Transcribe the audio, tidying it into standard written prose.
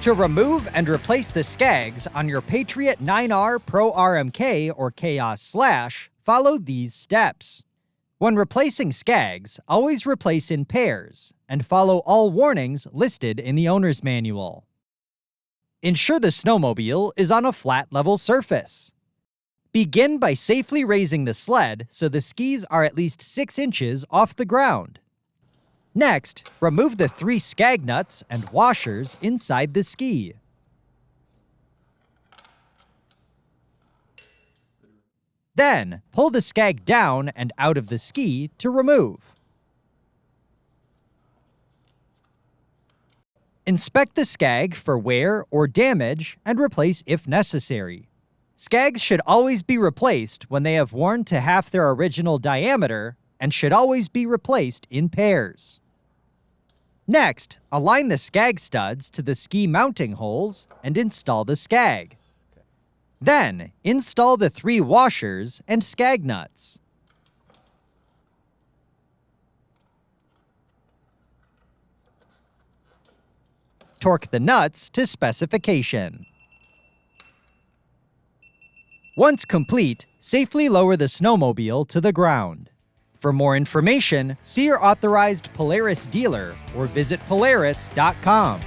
To remove and replace the Skags on your Patriot 9R Pro RMK or Khaos Slash, follow these steps. When replacing Skags, always replace in pairs, and follow all warnings listed in the owner's manual. Ensure the snowmobile is on a flat, level surface. Begin by safely raising the sled so the skis are at least 6 inches off the ground. Next, remove the 3 Skag nuts and washers inside the ski. Then, pull the Skag down and out of the ski to remove. Inspect the Skag for wear or damage and replace if necessary. Skags should always be replaced when they have worn to half their original diameter and should always be replaced in pairs. Next, align the Skag studs to the ski mounting holes and install the Skag. Then, install the 3 washers and Skag nuts. Torque the nuts to specification. Once complete, safely lower the snowmobile to the ground. For more information, see your authorized Polaris dealer or visit Polaris.com.